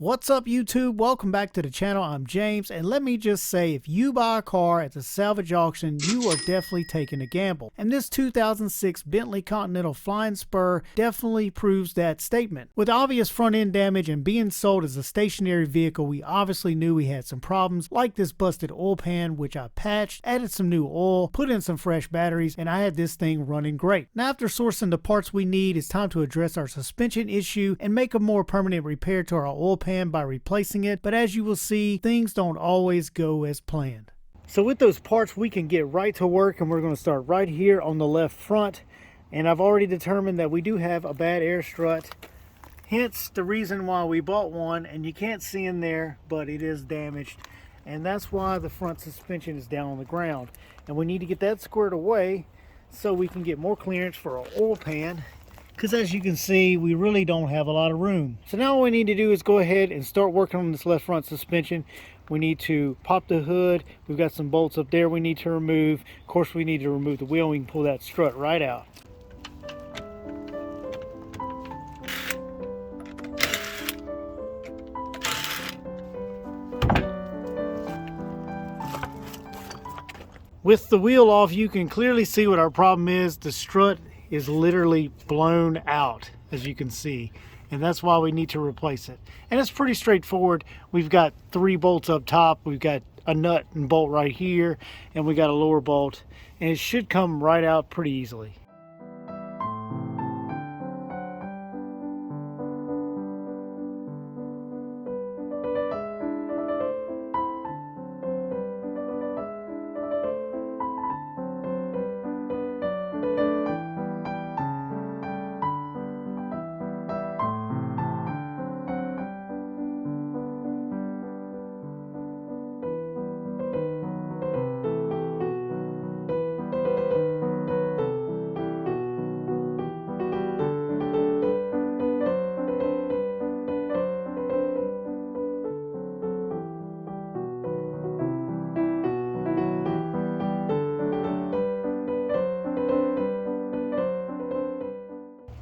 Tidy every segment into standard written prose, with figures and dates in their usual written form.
What's up YouTube? Welcome back to the channel. I'm James, and let me just say, if you buy a car at the salvage auction, you are definitely taking a gamble. And this 2006 Bentley Continental Flying Spur definitely proves that statement. With obvious front end damage and being sold as a stationary vehicle, we obviously knew we had some problems, like this busted oil pan, which I patched, added some new oil, put in some fresh batteries, and I had this thing running great. Now after sourcing the parts we need, it's time to address our suspension issue and make a more permanent repair to our oil pan by replacing it, but as you will see, things don't always go as planned. So with those parts, we can get right to work, and we're going to start right here on the left front. And I've already determined that we do have a bad air strut, hence the reason why we bought one, and you can't see in there, but it is damaged, and that's why the front suspension is down on the ground. And we need to get that squared away so we can get more clearance for our oil pan, because as you can see, we really don't have a lot of room. So now all we need to do is go ahead and start working on this left front suspension. We need to pop the hood. We've got some bolts up there we need to remove. Of course, we need to remove the wheel. We can pull that strut right out. With the wheel off, you can clearly see what our problem is. The strut is literally blown out, as you can see, and that's why we need to replace it. And it's pretty straightforward. We've got 3 bolts up top, we've got a nut and bolt right here, and we got a lower bolt, and it should come right out pretty easily.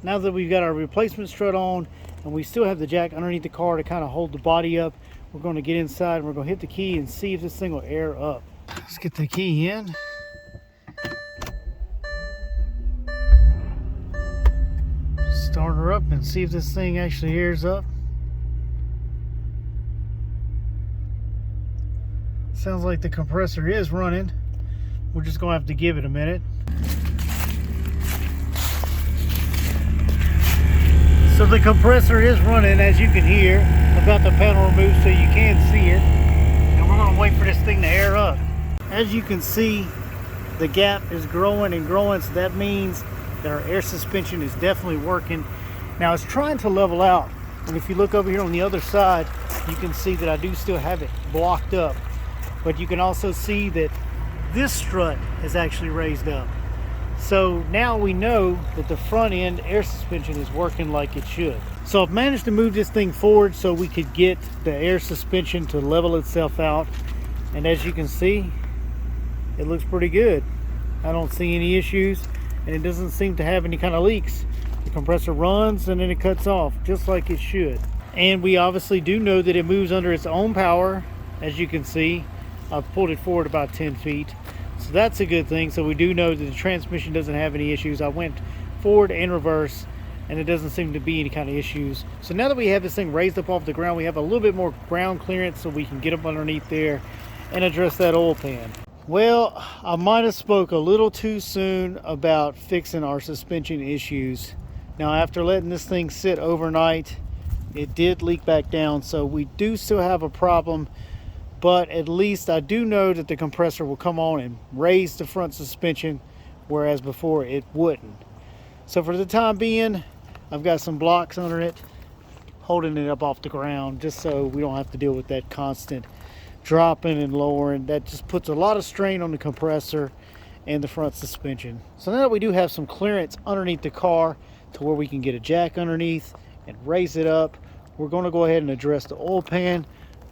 Now that we've got our replacement strut on and we still have the jack underneath the car to kind of hold the body up, we're going to get inside and we're going to hit the key and see if this thing will air up. Let's get the key in. Start her up and see if this thing actually airs up. Sounds like the compressor is running. We're just going to have to give it a minute. So the compressor is running, as you can hear. I've got the panel removed so you can see it. And we're going to wait for this thing to air up. As you can see, the gap is growing and growing, so that means that our air suspension is definitely working. Now it's trying to level out. And if you look over here on the other side, you can see that I do still have it blocked up. But you can also see that this strut is actually raised up. So now we know that the front end air suspension is working like it should. So I've managed to move this thing forward so we could get the air suspension to level itself out. And as you can see, it looks pretty good. I don't see any issues, and it doesn't seem to have any kind of leaks. The compressor runs and then it cuts off just like it should. And we obviously do know that it moves under its own power. As you can see, I've pulled it forward about 10 feet. So that's a good thing. So we do know that the transmission doesn't have any issues. I went forward and reverse, and it doesn't seem to be any kind of issues. So now that we have this thing raised up off the ground, we have a little bit more ground clearance so we can get up underneath there and address that oil pan. Well, I might have spoke a little too soon about fixing our suspension issues. Now after letting this thing sit overnight, it did leak back down, so we do still have a problem. But at least I do know that the compressor will come on and raise the front suspension, whereas before it wouldn't. So for the time being, I've got some blocks under it, holding it up off the ground, just so we don't have to deal with that constant dropping and lowering. That just puts a lot of strain on the compressor and the front suspension. So now that we do have some clearance underneath the car to where we can get a jack underneath and raise it up, we're going to go ahead and address the oil pan,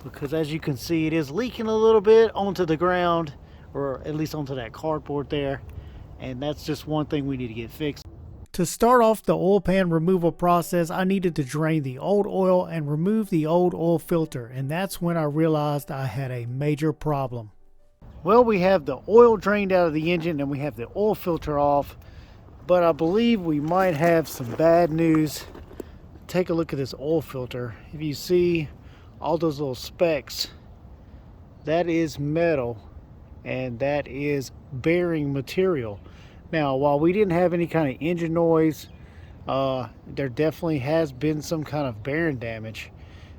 because as you can see, it is leaking a little bit onto the ground, or at least onto that cardboard there, and that's just one thing we need to get fixed. To start off the oil pan removal process, I needed to drain the old oil and remove the old oil filter, and that's when I realized I had a major problem. Well, we have the oil drained out of the engine and we have the oil filter off, but I believe we might have some bad news. Take a look at this oil filter. If you see all those little specks, that is metal and that is bearing material. Now, while we didn't have any kind of engine noise, there definitely has been some kind of bearing damage.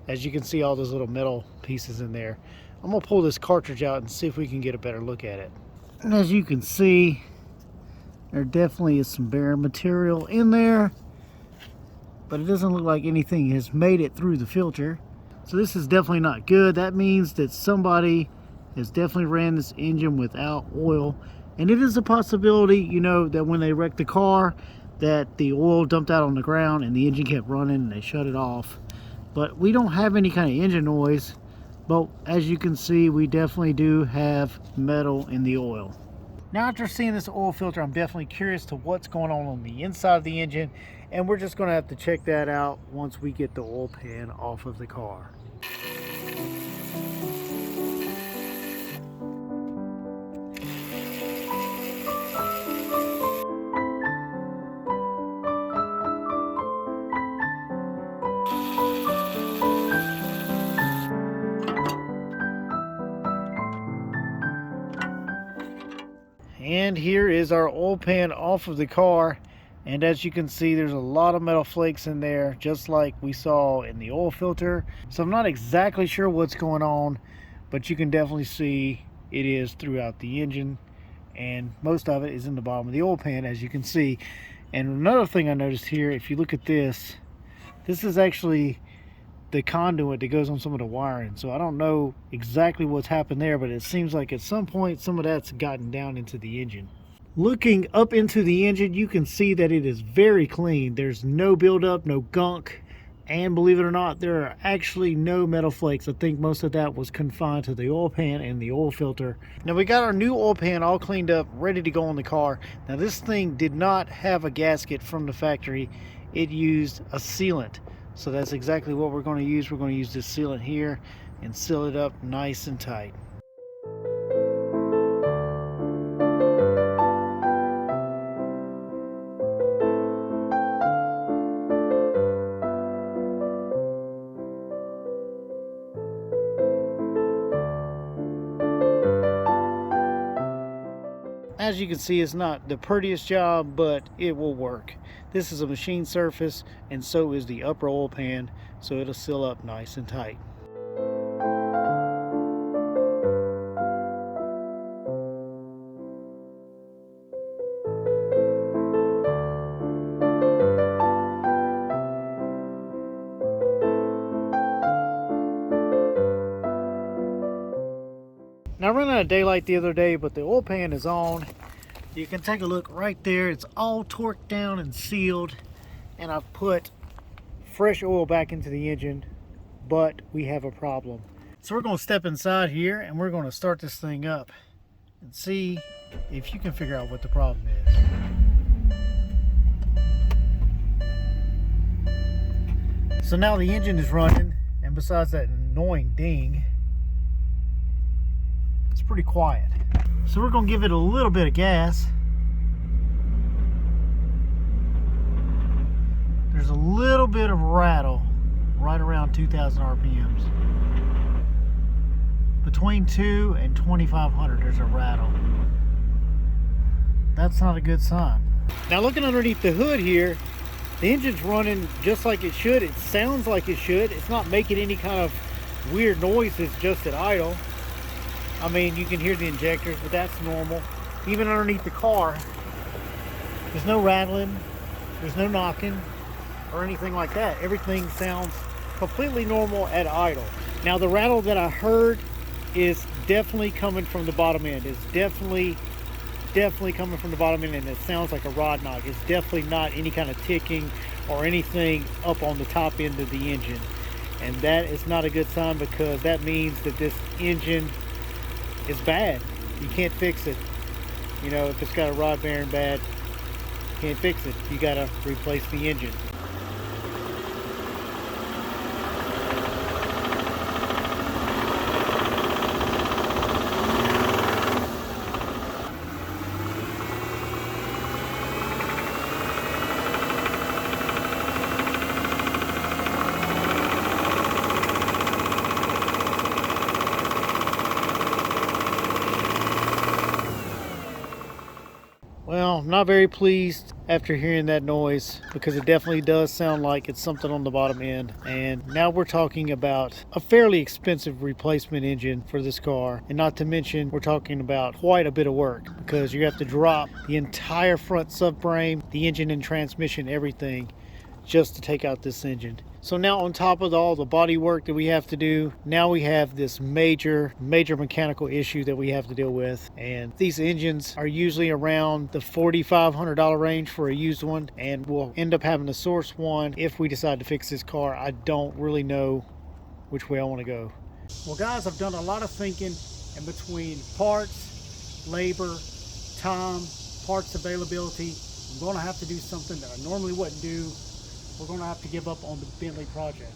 As you can see, all those little metal pieces in there. I'm gonna pull this cartridge out and see if we can get a better look at it. And as you can see, there definitely is some bearing material in there, but it doesn't look like anything has made it through the filter. So this is definitely not good. That means that somebody has definitely ran this engine without oil. And it is a possibility, you know, that when they wrecked the car, that the oil dumped out on the ground and the engine kept running and they shut it off. But we don't have any kind of engine noise. But as you can see, we definitely do have metal in the oil. Now, after seeing this oil filter, I'm definitely curious to what's going on the inside of the engine. And we're just going to have to check that out once we get the oil pan off of the car. And here is our oil pan off of the car, and as you can see, there's a lot of metal flakes in there, just like we saw in the oil filter. So I'm not exactly sure what's going on, but you can definitely see it is throughout the engine, and most of it is in the bottom of the oil pan, as you can see. And another thing I noticed here, if you look at this is actually the conduit that goes on some of the wiring. So I don't know exactly what's happened there, but it seems like at some point some of that's gotten down into the engine. Looking up into the engine, you can see that it is very clean. There's no buildup, no gunk, and believe it or not, there are actually no metal flakes. I think most of that was confined to the oil pan and the oil filter. Now we got our new oil pan all cleaned up, ready to go on the car. Now this thing did not have a gasket from the factory. It used a sealant. So that's exactly what we're going to use. We're going to use this sealant here and seal it up nice and tight. As you can see, it's not the prettiest job, but it will work. This is a machine surface, and so is the upper oil pan, so it'll seal up nice and tight. Now I ran out of daylight the other day, but the oil pan is on. You can take a look right there. It's all torqued down and sealed, and I've put fresh oil back into the engine, but we have a problem. So we're going to step inside here and we're going to start this thing up and see if you can figure out what the problem is. So now the engine is running, and besides that annoying ding, it's pretty quiet. So we're going to give it a little bit of gas. There's a little bit of rattle right around 2,000 RPMs. Between 2 and 2,500 there's a rattle. That's not a good sign. Now looking underneath the hood here, the engine's running just like it should. It sounds like it should. It's not making any kind of weird noises just at idle. I mean, you can hear the injectors, but that's normal. Even underneath the car, there's no rattling, there's no knocking or anything like that. Everything sounds completely normal at idle. Now the rattle that I heard is definitely coming from the bottom end. It's definitely coming from the bottom end, and it sounds like a rod knock. It's definitely not any kind of ticking or anything up on the top end of the engine. And that is not a good sign, because that means that this engine is bad. You can't fix it. You know, if it's got a rod bearing bad, can't fix it. You gotta replace the engine. Well, I'm not very pleased after hearing that noise, because it definitely does sound like it's something on the bottom end. And now we're talking about a fairly expensive replacement engine for this car. And not to mention, we're talking about quite a bit of work, because you have to drop the entire front subframe, the engine and transmission, everything, just to take out this engine. So now, on top of all the body work that we have to do, now we have this major mechanical issue that we have to deal with. And these engines are usually around the $4,500 range for a used one, and we'll end up having to source one if we decide to fix this car. I don't really know which way I want to go. Well guys, I've done a lot of thinking, in between parts, labor, time, parts availability, I'm going to have to do something that I normally wouldn't do. We're going to have to give up on the Bentley project.